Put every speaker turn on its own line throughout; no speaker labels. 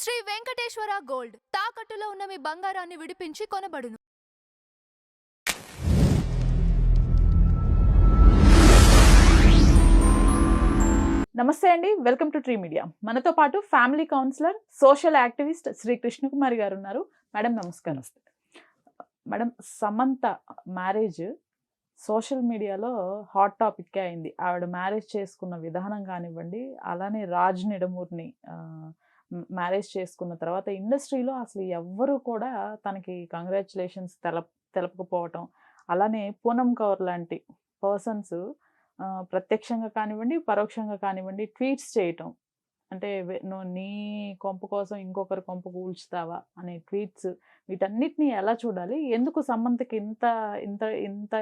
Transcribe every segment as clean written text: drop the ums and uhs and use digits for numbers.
Shri Venkateswara gold తాకట్టులో ఉన్న మీ బంగారాన్ని విడిపించి కొనబడును.
నమస్తే అండి, వెల్కమ్ టు ట్రీ మీడియా. మనతో పాటు family counsellor, social activist Shri Krishnakumari గారు ఉన్నారు. మేడం నమస్కారం. మేడం, సమంత మ్యారేజ్ సోషల్ మీడియాలో హాట్ టాపిక్ అయింది. ఆవిడ మ్యారేజ్ చేసుకున్న విధానం కానివ్వండి, అలానే రాజ్ నిడమూర్ని మ్యారేజ్ చేసుకున్న తర్వాత ఇండస్ట్రీలో అసలు ఎవ్వరూ కూడా తనకి కంగ్రాచులేషన్స్ తెలపకపోవటం, అలానే పూనం కౌర్ లాంటి పర్సన్స్ ప్రత్యక్షంగా కానివ్వండి, పరోక్షంగా కానివ్వండి ట్వీట్స్ చేయటం, అంటే నువ్వు నీ కొంప కోసం ఇంకొకరి కొంప కూల్చుతావా అనే ట్వీట్స్, వీటన్నిటిని ఎలా చూడాలి? ఎందుకు సమంతకి ఇంత ఇంత ఇంత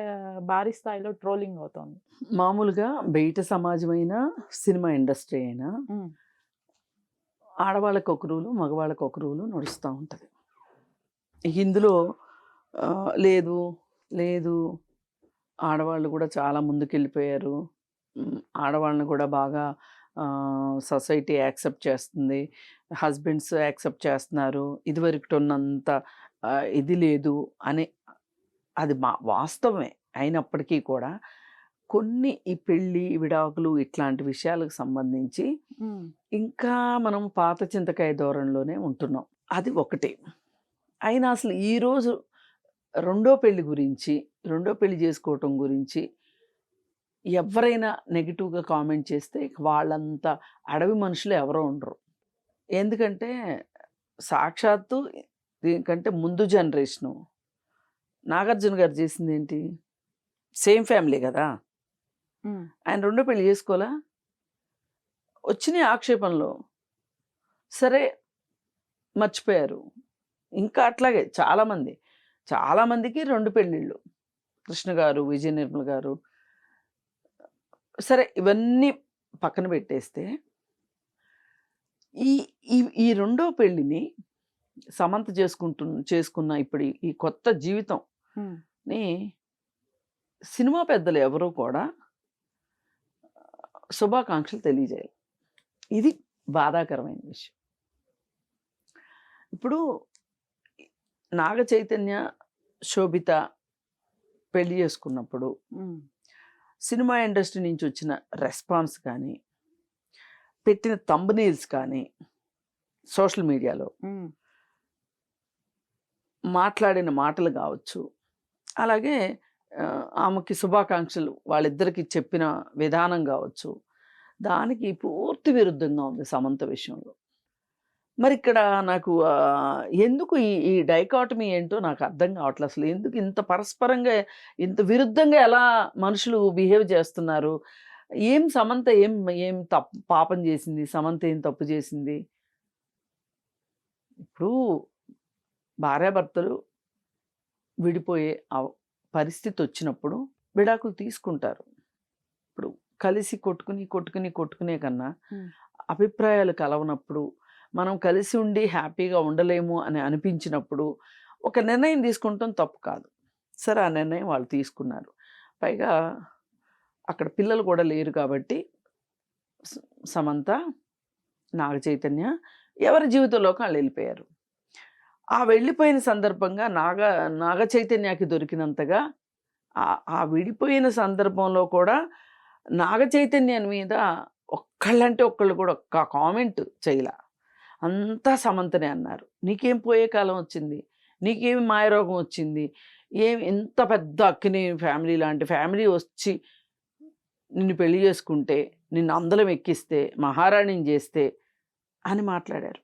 భారీ స్థాయిలో ట్రోలింగ్ అవుతోంది?
మామూలుగా బయట సమాజమైనా సినిమా ఇండస్ట్రీ అయినా ఆడవాళ్ళకి ఒక రూలు, మగవాళ్ళకి ఒక రూలు నడుస్తూ ఉంటుంది. ఇందులో లేదు లేదు ఆడవాళ్ళు కూడా చాలా ముందుకెళ్ళిపోయారు, ఆడవాళ్ళని కూడా బాగా సొసైటీ యాక్సెప్ట్ చేస్తుంది, హస్బెండ్స్ యాక్సెప్ట్ చేస్తున్నారు, ఇదివరకు ఉన్నంత ఇది లేదు అని అది వాస్తవమే అయినప్పటికీ కూడా కొన్ని ఈ పెళ్ళి విడాకులు ఇట్లాంటి విషయాలకు సంబంధించి ఇంకా మనం పాత చింతకాయ ధోరణిలోనే ఉంటున్నాం. అది ఒకటి. అయినా అసలు ఈరోజు రెండో పెళ్లి చేసుకోవటం గురించి ఎవరైనా నెగిటివ్గా కామెంట్ చేస్తే వాళ్ళంతా అడవి మనుషులు ఎవరో ఉండరు. ఎందుకంటే సాక్షాత్తు దీనికంటే ముందు జనరేషను నాగార్జున గారు చేసింది ఏంటి? సేమ్ ఫ్యామిలీ కదా, ఆయన రెండో పెళ్లి చేసుకోవాలా? వచ్చినాయి ఆక్షేపణలు, సరే మర్చిపోయారు. ఇంకా అట్లాగే చాలామందికి రెండు పెళ్ళిళ్ళు, కృష్ణ గారు, విజయ నిర్మల్ గారు, సరే ఇవన్నీ పక్కన పెట్టేస్తే ఈ రెండో పెళ్ళిని సమంత చేసుకున్న ఇప్పుడు ఈ కొత్త జీవితంని సినిమా పెద్దలు ఎవరూ కూడా శుభాకాంక్షలు తెలియజేయాలి. ఇది బాధాకరమైన విషయం. ఇప్పుడు నాగ చైతన్య, శోభిత పెళ్లి చేసుకున్నప్పుడు సినిమా ఇండస్ట్రీ నుంచి వచ్చిన రెస్పాన్స్ కానీ, పెట్టిన థంబ్నెయిల్స్ కానీ, సోషల్ మీడియాలో మాట్లాడిన మాటలు కావచ్చు, అలాగే ఆమెకి శుభాకాంక్షలు వాళ్ళిద్దరికి చెప్పిన విధానం కావచ్చు, దానికి పూర్తి విరుద్ధంగా ఉంది సమంత విషయంలో. మరి ఇక్కడ నాకు ఎందుకు ఈ డైకాటమీ ఏంటో నాకు అర్థం కావట్లేదు. అసలు ఎందుకు ఇంత పరస్పరంగా ఇంత విరుద్ధంగా ఎలా మనుషులు బిహేవ్ చేస్తున్నారు? సమంత ఏం పాపం చేసింది? సమంత ఏం తప్పు చేసింది? ఇప్పుడు భార్యాభర్తలు విడిపోయే పరిస్థితి వచ్చినప్పుడు విడాకులు తీసుకుంటారు. ఇప్పుడు కలిసి కొట్టుకునే కన్నా అభిప్రాయాలు కలవనప్పుడు, మనం కలిసి ఉండి హ్యాపీగా ఉండలేము అని అనిపించినప్పుడు ఒక నిర్ణయం తీసుకుంటాం తప్పు కాదు. సరే, ఆ నిర్ణయం వాళ్ళు తీసుకున్నారు. పైగా అక్కడ పిల్లలు కూడా లేరు కాబట్టి సమంత, నాగ చైతన్య ఎవరి జీవితంలోకి వాళ్ళు వెళ్ళిపోయారు. ఆ వెళ్ళిపోయిన సందర్భంగా నాగ చైతన్యకి దొరికినంతగా ఆ విడిపోయిన సందర్భంలో కూడా నాగ చైతన్యం మీద ఒక్కళ్ళంటే ఒక్కళ్ళు కూడా ఒక్క కామెంట్ చేయలే. అంతా సమంతనే అన్నారు. నీకేం పోయే కాలం వచ్చింది? నీకేం మాయరోగం వచ్చింది? ఎంత పెద్ద అక్కిని ఫ్యామిలీ లాంటి ఫ్యామిలీ వచ్చి నిన్ను పెళ్లి చేసుకుంటే, నిన్ను అందలం ఎక్కిస్తే, మహారాణిని చేస్తే అని మాట్లాడారు.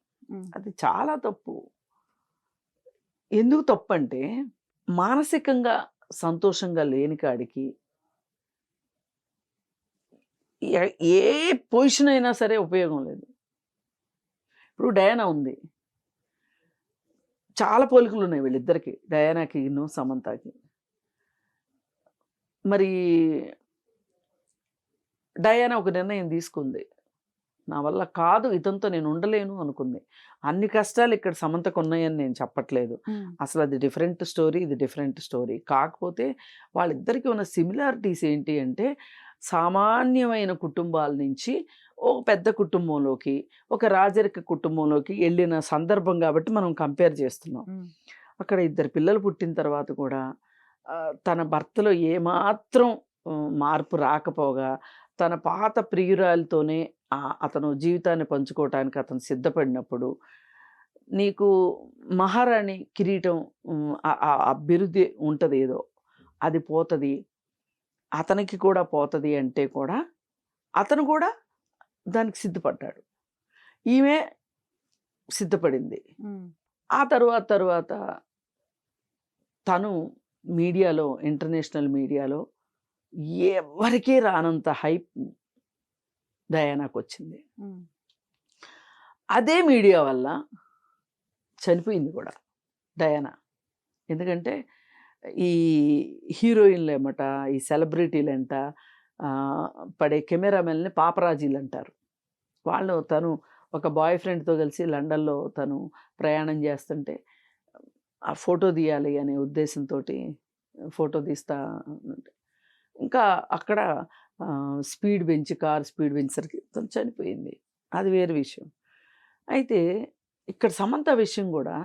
అది చాలా తప్పు. ఎందుకు తప్పు అంటే, మానసికంగా సంతోషంగా లేని కాడికి ఏ పొజిషన్ అయినా సరే ఉపయోగం లేదు. ఇప్పుడు డయానా ఉంది, చాలా పోలికలు ఉన్నాయి వీళ్ళిద్దరికి, డయానాకి సమంతకి. మరి డయానా ఒక నిర్ణయం తీసుకుంది, నా వల్ల కాదు, ఇతనితో నేను ఉండలేను అనుకుంది. అన్ని కష్టాలు ఇక్కడ సమంతకు ఉన్నాయని నేను చెప్పట్లేదు. అసలు అది డిఫరెంట్ స్టోరీ, ఇది డిఫరెంట్ స్టోరీ. కాకపోతే వాళ్ళిద్దరికీ ఉన్న సిమిలారిటీస్ ఏంటి అంటే, సామాన్యమైన కుటుంబాల నుంచి ఓ పెద్ద కుటుంబంలోకి, ఒక రాజరిక కుటుంబంలోకి వెళ్ళిన సందర్భం కాబట్టి మనం కంపేర్ చేస్తున్నాం. అక్కడ 2 పిల్లలు పుట్టిన తర్వాత కూడా తన భర్తలో ఏమాత్రం మార్పు రాకపోగా తన పాత ప్రియురాలతోనే అతను జీవితాన్ని పంచుకోవటానికి అతను సిద్ధపడినప్పుడు నీకు మహారాణి కిరీటం ఆ బిరుది ఉంటుంది ఏదో అది పోతుంది, అతనికి కూడా పోతుంది అంటే కూడా అతను కూడా దానికి సిద్ధపడ్డాడు, ఈమె సిద్ధపడింది. ఆ తరువాత తను మీడియాలో, ఇంటర్నేషనల్ మీడియాలో ఎవరికీ రానంత హైప్ డయానాకు వచ్చింది. అదే మీడియా వల్ల చనిపోయింది కూడా డయానా. ఎందుకంటే ఈ హీరోయిన్లు ఏమట, ఈ సెలబ్రిటీలు అంట పడే కెమెరామెన్ని పాపరాజీలు అంటారు. వాళ్ళు తను ఒక బాయ్ ఫ్రెండ్తో కలిసి లండన్లో తను ప్రయాణం చేస్తుంటే ఆ ఫోటో తీయాలి అనే ఉద్దేశంతో ఫోటో తీస్తా, ఇంకా అక్కడ కార్ స్పీడ్ పెంచేసరికి తను చనిపోయింది. అది వేరే విషయం. అయితే ఇక్కడ సమంత విషయం కూడా,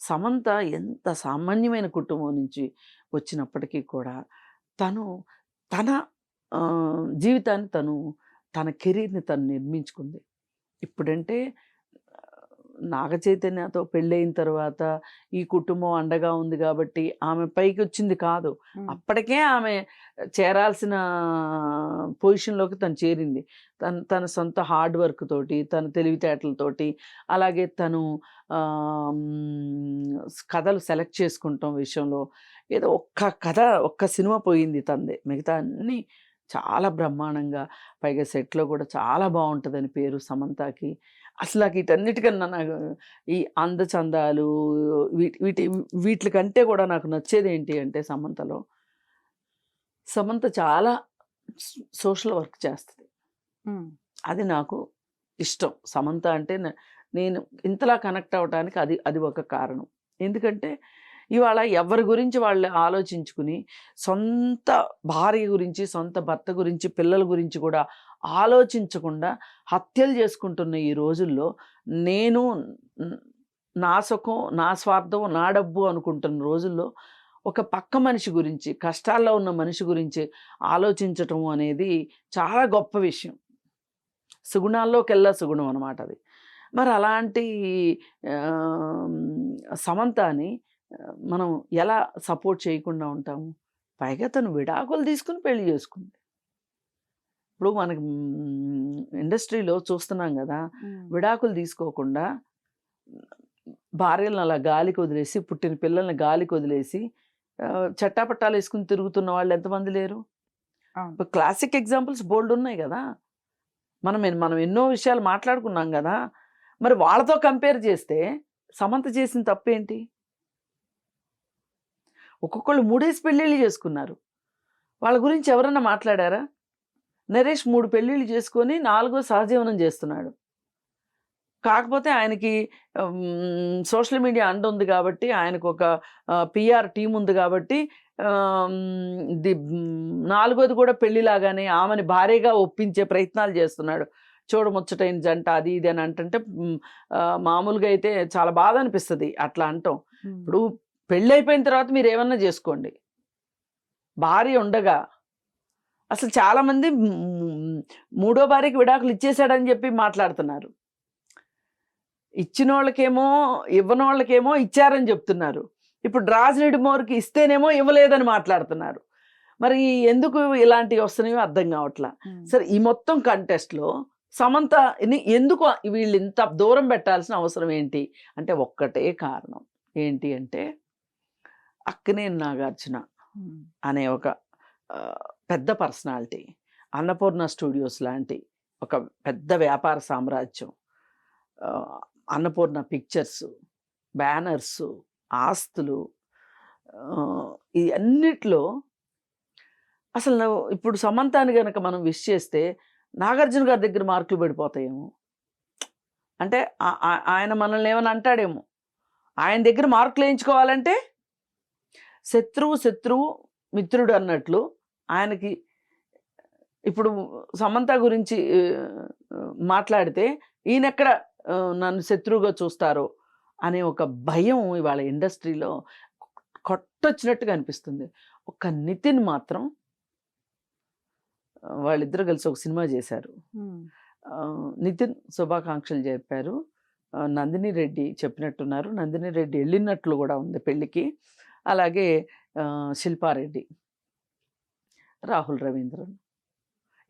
సమంత ఎంత సామాన్యమైన కుటుంబం నుంచి వచ్చినప్పటికీ కూడా తను తన జీవితాన్ని తన కెరీర్ని తను నిర్మించుకుంది. ఇప్పుడంటే నాగ చైతన్యతో పెళ్ళయిన తర్వాత ఈ కుటుంబం అండగా ఉంది కాబట్టి ఆమె పైకి వచ్చింది కాదు, అప్పటికే ఆమె చేరాల్సిన పొజిషన్లోకి తను చేరింది. తన సొంత హార్డ్ వర్క్ తోటి, తన తెలివితేటలతోటి, అలాగే తను కథలు సెలెక్ట్ చేసుకుంటాం విషయంలో ఏదో ఒక్క సినిమా పోయింది తందే, మిగతా అన్నీ చాలా బ్రహ్మాండంగా, పైగా సెట్లో కూడా చాలా బాగుంటుందని పేరు సమంతకి. అసలు నాకు వీటన్నిటికన్నా నాకు ఈ అందచందాలు వీటికంటే కూడా నాకు నచ్చేది ఏంటి అంటే సమంత చాలా సోషల్ వర్క్ చేస్తుంది. అది నాకు ఇష్టం. సమంత అంటే నేను ఇంతలా కనెక్ట్ అవ్వడానికి అది ఒక కారణం. ఎందుకంటే ఇవాళ ఎవరి గురించి వాళ్ళు ఆలోచించుకుని సొంత భార్య గురించి, సొంత భర్త గురించి, పిల్లల గురించి కూడా ఆలోచించకుండా హత్యలు చేసుకుంటున్న ఈ రోజుల్లో నేను నా సుఖం, నా స్వార్థం, నా డబ్బు అనుకుంటున్న రోజుల్లో ఒక పక్క మనిషి గురించి, కష్టాల్లో ఉన్న మనిషి గురించి ఆలోచించటం అనేది చాలా గొప్ప విషయం. సుగుణాల్లోకెల్లా సుగుణం అన్నమాట అది. మరి అలాంటి సమంతని మనం ఎలా సపోర్ట్ చేయకుండా ఉంటాము? పైగా తను విడాకులు తీసుకుని పెళ్లి చేసుకుంది. ఇప్పుడు మనకి ఇండస్ట్రీలో చూస్తున్నాం కదా, విడాకులు తీసుకోకుండా భార్యలను అలా గాలికి వదిలేసి, పుట్టిన పిల్లల్ని గాలికి వదిలేసి చట్టాపట్టాలు వేసుకుని తిరుగుతున్న వాళ్ళు ఎంతమంది లేరు? క్లాసిక్ ఎగ్జాంపుల్స్ బోల్డ్ ఉన్నాయి కదా. మనం ఎన్నో విషయాలు మాట్లాడుకున్నాం కదా. మరి వాళ్ళతో కంపేర్ చేస్తే సమంత చేసిన తప్పేంటి? ఒక్కొక్కళ్ళు 3 పెళ్ళిళ్ళు చేసుకున్నారు. వాళ్ళ గురించి ఎవరన్నా మాట్లాడారా? నరేష్ 3 పెళ్ళిళ్ళు చేసుకొని 4వ సహజీవనం చేస్తున్నాడు. కాకపోతే ఆయనకి సోషల్ మీడియా అండ ఉంది కాబట్టి, ఆయనకు ఒక పిఆర్ టీం ఉంది కాబట్టి 4వది కూడా పెళ్లిలాగానే ఆమెని భారీగా ఒప్పించే ప్రయత్నాలు చేస్తున్నాడు. చూడముచ్చటైన జంట అది ఇది అని అంటుంటే మామూలుగా అయితే చాలా బాధ అనిపిస్తుంది అట్లా అంటాం. ఇప్పుడు పెళ్ళి అయిపోయిన తర్వాత మీరు ఏమన్నా చేసుకోండి, భార్య ఉండగా. అసలు చాలామంది 3వ భార్యకి విడాకులు ఇచ్చేసాడని చెప్పి మాట్లాడుతున్నారు. ఇచ్చిన వాళ్ళకేమో ఇవ్వని వాళ్ళకేమో ఇచ్చారని చెప్తున్నారు. ఇప్పుడు రాజనీడి మోరికి ఇస్తేనేమో ఇవ్వలేదని మాట్లాడుతున్నారు. మరి ఎందుకు ఇలాంటివి వస్తున్నాయో అర్థం కావట్లా. సరే, ఈ మొత్తం కంటెస్ట్లో సమంతని ఎందుకు వీళ్ళు ఇంత దూరం పెట్టాల్సిన అవసరం ఏంటి అంటే ఒక్కటే కారణం. ఏంటి అంటే అక్కినేని నాగార్జున అనే ఒక పెద్ద పర్సనాలిటీ, అన్నపూర్ణ స్టూడియోస్ లాంటి ఒక పెద్ద వ్యాపార సామ్రాజ్యం, అన్నపూర్ణ పిక్చర్స్, బ్యానర్స్, ఆస్తులు, ఈ అన్నిట్లో అసలు ఇప్పుడు సమంతాన్ని కనుక మనం విష్ చేస్తే నాగార్జున గారి దగ్గర మార్కులు పడిపోతాయేమో. అంటే ఆయన మనల్ని ఏమైనా అంటాడేమో. ఆయన దగ్గర మార్కులు వేయించుకోవాలంటే శత్రువు మిత్రుడు అన్నట్లు ఆయనకి ఇప్పుడు సమంత గురించి మాట్లాడితే ఈయనెక్కడ నన్ను శత్రువుగా చూస్తారో అనే ఒక భయం ఇవాళ ఇండస్ట్రీలో కొట్టొచ్చినట్టుగా అనిపిస్తుంది. ఒక నితిన్ మాత్రం వాళ్ళిద్దరు కలిసి ఒక సినిమా చేశారు. నితిన్ శుభాకాంక్షలు చెప్పారు. నందిని రెడ్డి చెప్పినట్టున్నారు. నందిని రెడ్డి వెళ్ళినట్లు కూడా ఉంది పెళ్ళికి. అలాగే శిల్పారెడ్డి, రాహుల్ రవీంద్రన్,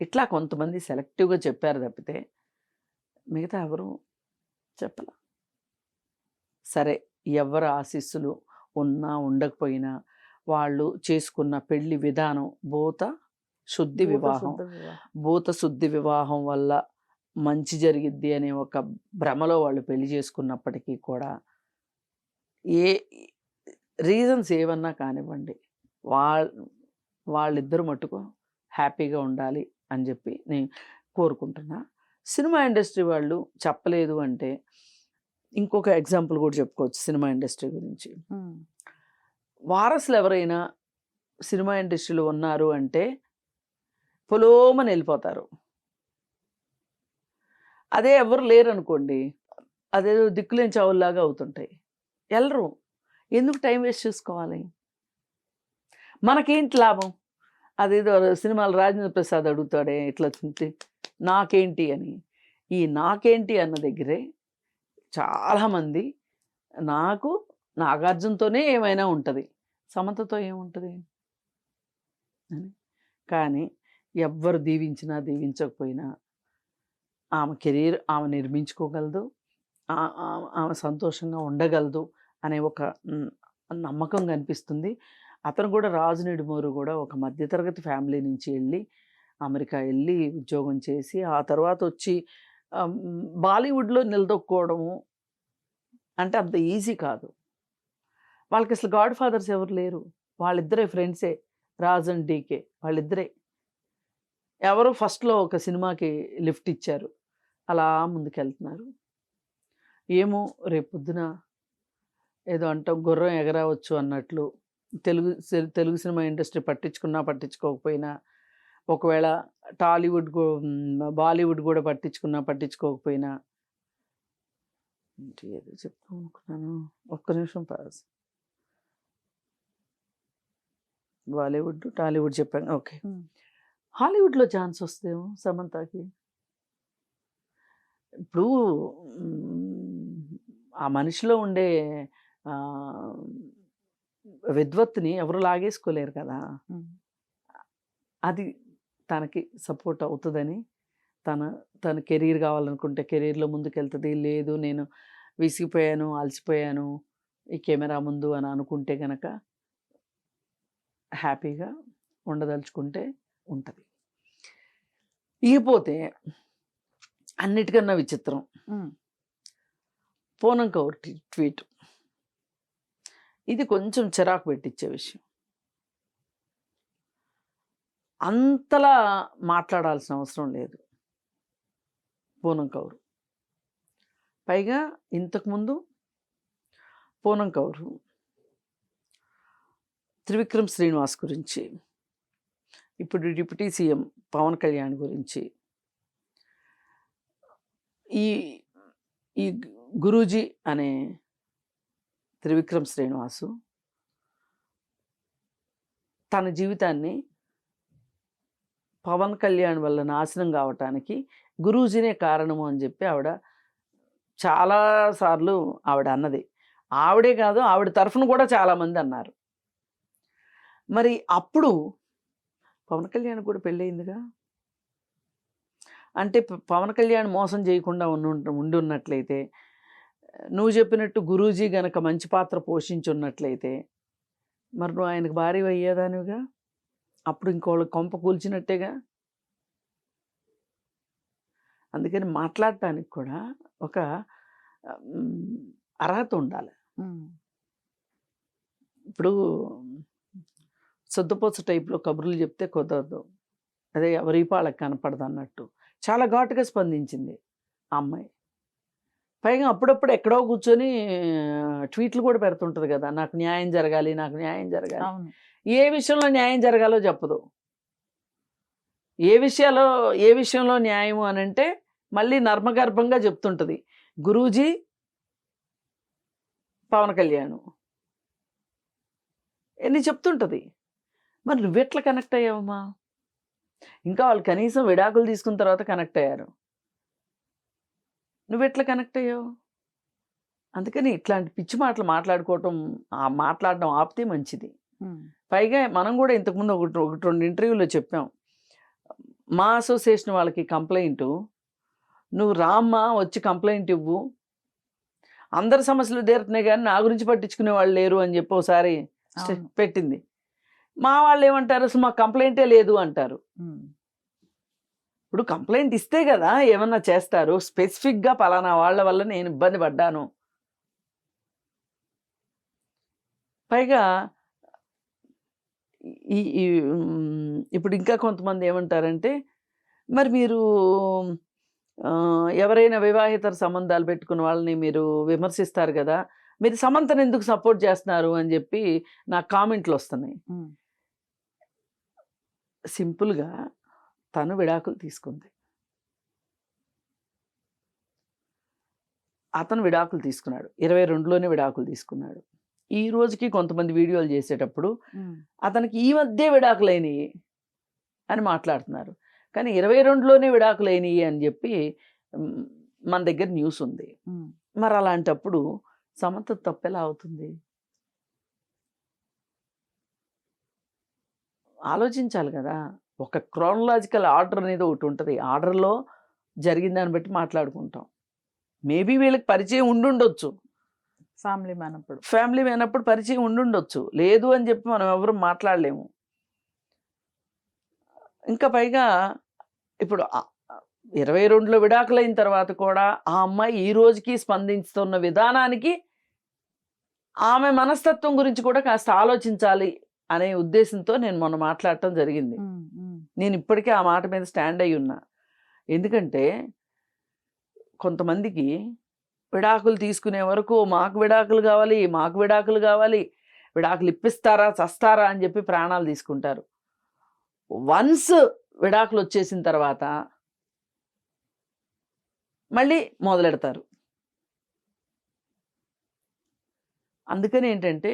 ఇట్లా కొంతమంది సెలెక్టివ్గా చెప్పారు తప్పితే మిగతా ఎవరు చెప్పాల. సరే, ఎవరి ఆశీస్సులు ఉన్నా ఉండకపోయినా వాళ్ళు చేసుకున్న పెళ్లి విధానం భూత శుద్ధి వివాహం వల్ల మంచి జరిగిద్ది అనే ఒక భ్రమలో వాళ్ళు పెళ్లి చేసుకున్నప్పటికీ కూడా ఏ రీజన్స్ ఏమన్నా కానివ్వండి, వాళ్ళిద్దరు మట్టుకు హ్యాపీగా ఉండాలి అని చెప్పి నేను కోరుకుంటున్నా. సినిమా ఇండస్ట్రీ వాళ్ళు చెప్పలేదు అంటే ఇంకొక ఎగ్జాంపుల్ కూడా చెప్పుకోవచ్చు సినిమా ఇండస్ట్రీ గురించి. వారసులు ఎవరైనా సినిమా ఇండస్ట్రీలో ఉన్నారు అంటే పొలోమని వెళ్ళిపోతారు. అదే ఎవరు లేరు అనుకోండి, అదేదో దిక్కులేని చావుల్లాగా అవుతుంటాయి. వెళ్ళరు. ఎందుకు టైం వేస్ట్ చేసుకోవాలి? మనకేంటి లాభం? అదేదో సినిమాలు రాజేంద్ర ప్రసాద్ అడుగుతాడే ఇట్లా తింటే నాకేంటి అని. ఈ నాకేంటి అన్న దగ్గరే చాలామంది నాకు నాగార్జునతోనే ఏమైనా ఉంటుంది, సమంతతో ఏముంటుంది అని. కానీ ఎవ్వరు దీవించినా దీవించకపోయినా ఆమె కెరీర్ ఆమె నిర్మించుకోగలదు, ఆమె సంతోషంగా ఉండగలదు అనే ఒక నమ్మకం కనిపిస్తుంది. అతను కూడా రాజు నిడుమూరు కూడా ఒక మధ్యతరగతి ఫ్యామిలీ నుంచి వెళ్ళి అమెరికా వెళ్ళి ఉద్యోగం చేసి ఆ తర్వాత వచ్చి బాలీవుడ్లో నిలదొక్కుకోవడము అంటే అంత ఈజీ కాదు. వాళ్ళకి అసలు గాడ్ ఫాదర్స్ ఎవరు లేరు. వాళ్ళిద్దరే ఫ్రెండ్సే, రాజ్ అండ్ డీకే. వాళ్ళిద్దరే ఎవరో ఫస్ట్లో ఒక సినిమాకి లిఫ్ట్ ఇచ్చారు, అలా ముందుకెళ్తున్నారు. ఏమో రేపొద్దున ఏదో అంటాం గుర్రం ఎగరవచ్చు అన్నట్లు తెలుగు సినిమా ఇండస్ట్రీ పట్టించుకున్నా పట్టించుకోకపోయినా, ఒకవేళ టాలీవుడ్ బాలీవుడ్ కూడా పట్టించుకోకపోయినా, ఏదో చెప్తాం అనుకున్నాను, ఒక్క నిమిషం పాస్. బాలీవుడ్ టాలీవుడ్ చెప్పాను, ఓకే. హాలీవుడ్లో ఛాన్స్ వస్తేమో సమంతకి. ఇప్పుడు ఆ మనిషిలో ఉండే విద్వత్తుని ఎవరు లాగేసుకోలేరు కదా. అది తనకి సపోర్ట్ అవుతుందని, తన కెరీర్ కావాలనుకుంటే కెరీర్లో ముందుకెళ్తుంది. లేదు నేను విసిగిపోయాను, అలసిపోయాను ఈ కెమెరా ముందు అని అనుకుంటే కనుక హ్యాపీగా ఉండదలుచుకుంటే ఉంటుంది. ఇకపోతే అన్నిటికన్నా విచిత్రం పూనం కౌర్ ట్వీట్. ఇది కొంచెం చిరాకు పెట్టించే విషయం. అంతలా మాట్లాడాల్సిన అవసరం లేదు పూనం కౌర్. పైగా ఇంతకుముందు పూనం కౌర్ త్రివిక్రమ్ శ్రీనివాస్ గురించి, ఇప్పుడు డిప్యూటీ సీఎం పవన్ కళ్యాణ్ గురించి, ఈ గురూజీ అనే త్రివిక్రమ్ శ్రీనివాసు తన జీవితాన్ని పవన్ కళ్యాణ్ వల్ల నాశనం కావటానికి గురూజీనే కారణము అని చెప్పి ఆవిడ చాలాసార్లు ఆవిడ అన్నది. ఆవిడే కాదు, ఆవిడ తరఫున కూడా చాలామంది అన్నారు. మరి అప్పుడు పవన్ కళ్యాణ్ కూడా పెళ్ళయిందిగా. అంటే పవన్ కళ్యాణ్ మోసం చేయకుండా ఉండి ఉన్నట్లయితే, నువ్వు చెప్పినట్టు గురూజీ గనక మంచి పాత్ర పోషించి ఉన్నట్లయితే మరి నువ్వు ఆయనకు భార్య అయ్యేదానివిగా. అప్పుడు ఇంకోళ్ళు కొంప కూల్చినట్టేగా. అందుకని మాట్లాడటానికి కూడా ఒక అర్హత ఉండాలి. ఇప్పుడు సొద్దుపోస టైప్లో కబుర్లు చెప్తే కుదరదు. అదే ఎవరి పాళ్ళకి కనపడదు అన్నట్టు చాలా ఘాటుగా స్పందించింది ఆ అమ్మాయి. పైగా అప్పుడప్పుడు ఎక్కడో కూర్చొని ట్వీట్లు కూడా పెడుతుంటుంది కదా, నాకు న్యాయం జరగాలి, నాకు న్యాయం జరగాలి. ఏ విషయంలో న్యాయం జరగాలో చెప్పదు. ఏ విషయంలో న్యాయము అని అంటే మళ్ళీ నర్మగర్భంగా చెప్తుంటది, గురూజీ, పవన్ కళ్యాణ్ ఎన్ని చెప్తుంటది. మరి నువ్వెట్లా కనెక్ట్ అయ్యావమ్మా? ఇంకా వాళ్ళు కనీసం విడాకులు తీసుకున్న తర్వాత కనెక్ట్ అయ్యారు, నువ్వెట్లా కనెక్ట్ అయ్యావు? అందుకని ఇట్లాంటి పిచ్చి మాటలు మాట్లాడడం ఆపితే మంచిది. పైగా మనం కూడా ఇంతకుముందు ఒకటి రెండు ఇంటర్వ్యూలో చెప్పాం, మా అసోసియేషన్ వాళ్ళకి కంప్లైంట్, నువ్వు రామ్మా వచ్చి కంప్లైంట్ ఇవ్వు, అందరి సమస్యలు తీరుతున్నాయి కానీ నా గురించి పట్టించుకునే వాళ్ళు లేరు అని చెప్పి ఒకసారి పెట్టింది. మా వాళ్ళు ఏమంటారు, అసలు మా కంప్లైంటే లేదు అంటారు. ఇప్పుడు కంప్లైంట్ ఇస్తే కదా ఏమన్నా చేస్తారు, స్పెసిఫిక్గా పలానా వాళ్ళ వల్ల నేను ఇబ్బంది పడ్డాను. పైగా ఇప్పుడు ఇంకా కొంతమంది ఏమంటారంటే, మరి మీరు ఎవరైనా వివాహేతర సంబంధాలు పెట్టుకున్న వాళ్ళని మీరు విమర్శిస్తారు కదా, మీరు సమంతను ఎందుకు సపోర్ట్ చేస్తున్నారు అని చెప్పి నాకు కామెంట్లు వస్తున్నాయి. సింపుల్గా తను విడాకులు తీసుకుంది, అతను విడాకులు తీసుకున్నాడు, 22లోనే విడాకులు తీసుకున్నాడు. ఈ రోజుకి కొంతమంది వీడియోలు చేసేటప్పుడు అతనికి ఈ మధ్య విడాకులైనవి అని మాట్లాడుతున్నారు, కానీ 22లోనే విడాకులైనవి అని చెప్పి మన దగ్గర న్యూస్ ఉంది. మరి అలాంటప్పుడు సమంత తప్పెలా అవుతుంది? ఆలోచించాలి కదా. ఒక క్రోనలాజికల్ ఆర్డర్ అనేది ఒకటి ఉంటుంది, ఆర్డర్లో జరిగిన దాన్ని బట్టి మాట్లాడుకుంటాం. మేబీ వీళ్ళకి పరిచయం ఉండుండొచ్చు, ఫ్యామిలీ అయినప్పుడు పరిచయం ఉండుండొచ్చు, లేదు అని చెప్పి మనం ఎవరు మాట్లాడలేము. ఇంకా పైగా ఇప్పుడు 22లో విడాకులైన తర్వాత కూడా ఆ అమ్మాయి ఈ రోజుకి స్పందిస్తున్న విధానానికి ఆమె మనస్తత్వం గురించి కూడా కాస్త ఆలోచించాలి అనే ఉద్దేశంతో నేను మొన్న మాట్లాడటం జరిగింది. నేను ఇప్పటికే ఆ మాట మీద స్టాండ్ అయి ఉన్నా. ఎందుకంటే కొంతమందికి విడాకులు తీసుకునే వరకు మాకు విడాకులు కావాలి, మాకు విడాకులు కావాలి, విడాకులు ఇప్పిస్తారా చస్తారా అని చెప్పి ప్రాణాలు తీసుకుంటారు. వన్స్ విడాకులు వచ్చేసిన తర్వాత మళ్ళీ మొదలెడతారు. అందుకని ఏంటంటే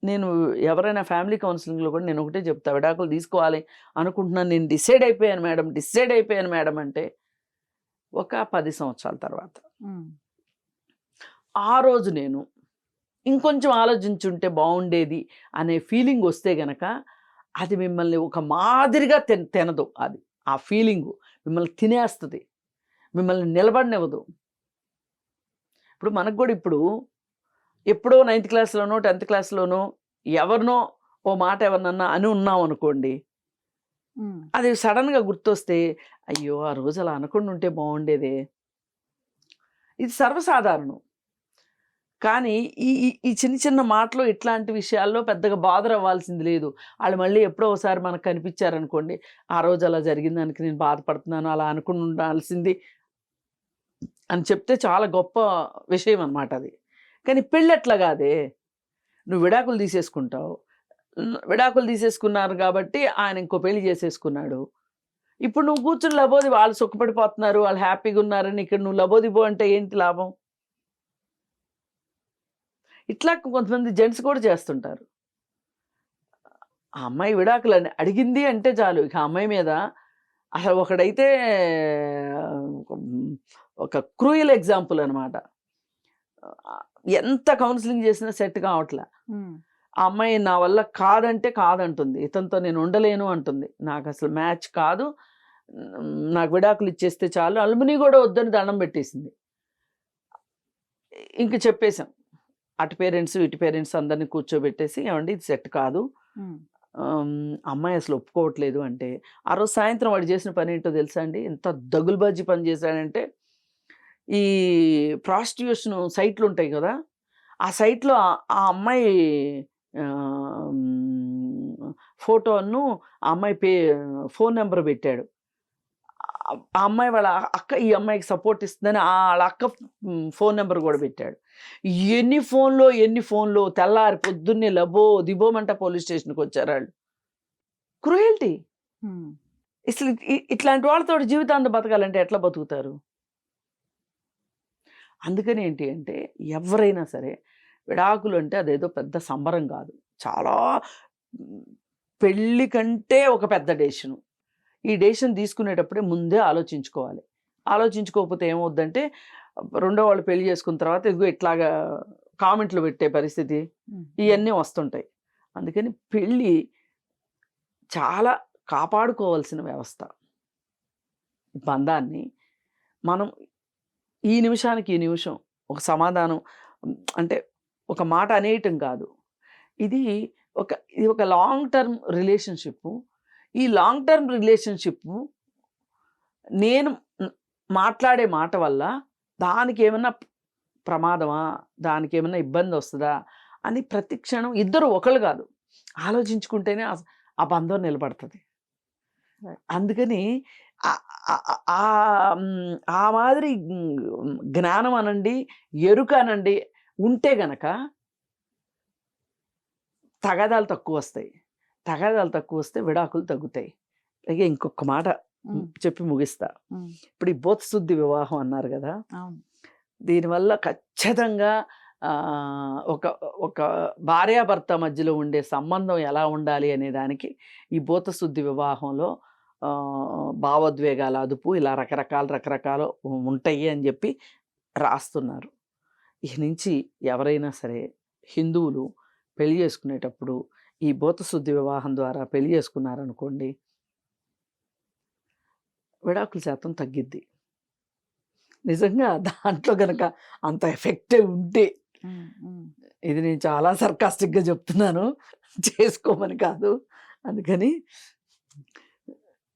నేను ఎవరైనా ఫ్యామిలీ కౌన్సిలింగ్లో కూడా నేను ఒకటే చెప్తా, విడాకులు తీసుకోవాలి అనుకుంటున్నాను, నేను డిసైడ్ అయిపోయాను మేడం అంటే ఒక 10 సంవత్సరాల తర్వాత ఆ రోజు నేను ఇంకొంచెం ఆలోచించుంటే బాగుండేది అనే ఫీలింగ్ వస్తే గనక అది మిమ్మల్ని ఒక మాదిరిగా తినదు. అది ఆ ఫీలింగు మిమ్మల్ని తినేస్తుంది, మిమ్మల్ని నిలబడినివ్వదు. ఇప్పుడు మనకు కూడా ఎప్పుడో 9th క్లాస్లోనో 10th క్లాస్లోనో ఎవరినో ఓ మాట ఎవరినన్నా అని ఉన్నాం అనుకోండి, అది సడన్గా గుర్తొస్తే అయ్యో ఆ రోజు అలా అనకుండా ఉంటే బాగుండేదే. ఇది సర్వసాధారణం. కానీ ఈ చిన్న చిన్న మాటలు ఇట్లాంటి విషయాల్లో పెద్దగా బాధ అవ్వాల్సింది లేదు. వాళ్ళు మళ్ళీ ఎప్పుడో ఒకసారి మనకు కనిపించారనుకోండి, ఆ రోజు అలా జరిగిన దానికి నేను బాధపడుతున్నాను, అలా అనుకుని ఉండాల్సింది అని చెప్తే చాలా గొప్ప విషయం అన్నమాట అది. కానీ పెళ్ళి ఎట్లా కాదే, నువ్వు విడాకులు తీసేసుకుంటావు, విడాకులు తీసేసుకున్నారు కాబట్టి ఆయన ఇంకో పెళ్లి చేసేసుకున్నాడు, ఇప్పుడు నువ్వు కూర్చుని లబోది వాళ్ళు సుఖపడిపోతున్నారు, వాళ్ళు హ్యాపీగా ఉన్నారని ఇక్కడ నువ్వు లబోదిబో అంటే ఏంటి లాభం? ఇట్లా కొంతమంది జెంట్స్ కూడా చేస్తుంటారు. ఆ అమ్మాయి విడాకులు అడిగింది అంటే చాలు, ఇక అమ్మాయి మీద అసలు ఒకడైతే ఒక క్రూయల్ ఎగ్జాంపుల్ అనమాట. ఎంత కౌన్సిలింగ్ చేసినా సెట్ కావట్లే. ఆ అమ్మాయి నా వల్ల కాదంటే కాదంటుంది, ఇతనితో నేను ఉండలేను అంటుంది, నాకు అసలు మ్యాచ్ కాదు, నాకు విడాకులు ఇచ్చేస్తే చాలు, అల్ముని కూడా వద్దని దండం పెట్టేసింది. ఇంక చెప్పేశాం, అటు పేరెంట్స్ ఇటు పేరెంట్స్ అందరినీ కూర్చోబెట్టేసి, ఏమండి ఇది సెట్ కాదు, అమ్మాయి అసలు ఒప్పుకోవట్లేదు అంటే, ఆ రోజు సాయంత్రం వాడు చేసిన పని ఏంటో తెలుసా అండి? ఎంత దగులుబాజీ పని చేశాడంటే, ఈ ప్రాస్టిట్యూషన్ సైట్లు ఉంటాయి కదా, ఆ సైట్లో ఆ అమ్మాయి ఫోటోను, ఆ అమ్మాయి ఫోన్ నెంబర్ పెట్టాడు. ఆ అమ్మాయి వాళ్ళ అక్క ఈ అమ్మాయికి సపోర్ట్ ఇస్తుందని వాళ్ళ అక్క ఫోన్ నెంబర్ కూడా పెట్టాడు. ఎన్ని ఫోన్లో తెల్లారి పొద్దున్నే లబో దిబోమంట పోలీస్ స్టేషన్కి వచ్చారు వాళ్ళు. క్రూయల్టీ. అసలు ఇట్లాంటి వాళ్ళతో జీవితాంతం బతకాలంటే ఎట్లా బతుకుతారు? అందుకని ఏంటి అంటే ఎవరైనా సరే విడాకులు అంటే అదేదో పెద్ద సంబరం కాదు. చాలా పెళ్ళి కంటే ఒక పెద్ద డెసిషను. ఈ డెసిషన్ తీసుకునేటప్పుడే ముందే ఆలోచించుకోవాలి. ఆలోచించుకోకపోతే ఏమవుద్దంటే రెండో వాళ్ళు పెళ్లి చేసుకున్న తర్వాత ఇదిగో ఇట్లాగా కామెంట్లు పెట్టే పరిస్థితి ఇవన్నీ వస్తుంటాయి. అందుకని పెళ్ళి చాలా కాపాడుకోవాల్సిన వ్యవస్థ. బంధాన్ని మనం ఈ నిమిషానికి ఈ నిమిషం ఒక సమాధానం అంటే ఒక మాట అనేయటం కాదు. ఇది ఒక లాంగ్ టర్మ్ రిలేషన్షిప్. ఈ లాంగ్ టర్మ్ రిలేషన్షిప్ నేను మాట్లాడే మాట వల్ల దానికి ఏమన్నా ప్రమాదమా, దానికి ఏమన్నా ఇబ్బంది వస్తుందా అని ప్రతి క్షణం ఇద్దరు ఒకళ్ళు కాదు ఆలోచించుకుంటేనే ఆ బంధం నిలబడుతుంది. అందుకని ఆ మాదిరి జ్ఞానం అనండి, ఎరుక అనండి ఉంటే గనక తగాదాలు తక్కువ వస్తాయి. తగాదాలు తక్కువ వస్తే విడాకులు తగ్గుతాయి. అలాగే ఇంకొక మాట చెప్పి ముగిస్తా. ఇప్పుడు ఈ బోధశుద్ధి వివాహం అన్నారు కదా, దీనివల్ల ఖచ్చితంగా ఒక భార్యాభర్త మధ్యలో ఉండే సంబంధం ఎలా ఉండాలి అనే దానికి ఈ బోధశుద్ధి వివాహంలో భావోద్వేగాల అదుపు ఇలా రకరకాలు ఉంటాయి అని చెప్పి రాస్తున్నారు. ఇక నుంచి ఎవరైనా సరే హిందువులు పెళ్లి చేసుకునేటప్పుడు ఈ బోధశుద్ధి వివాహం ద్వారా పెళ్లి చేసుకున్నారనుకోండి, విడాకుల శాతం తగ్గిద్ది. నిజంగా దాంట్లో గనక అంత ఎఫెక్టివ్ ఉంటే, ఇది నేను చాలా సర్కాస్టిక్గా చెప్తున్నాను, చేసుకోమని కాదు, అందుకని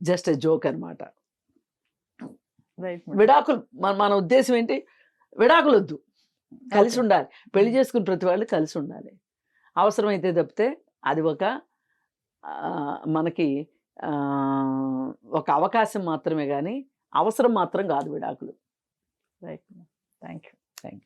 జస్ట్ ఎ జోక్ అనమాట. విడాకులు మన ఉద్దేశం ఏంటి? విడాకులు వద్దు, కలిసి ఉండాలి. పెళ్లి చేసుకుని ప్రతి వాళ్ళు కలిసి ఉండాలి. అవసరమైతే తప్పితే అది మనకి ఒక అవకాశం మాత్రమే కానీ అవసరం మాత్రం కాదు విడాకులు.
Right, thank you.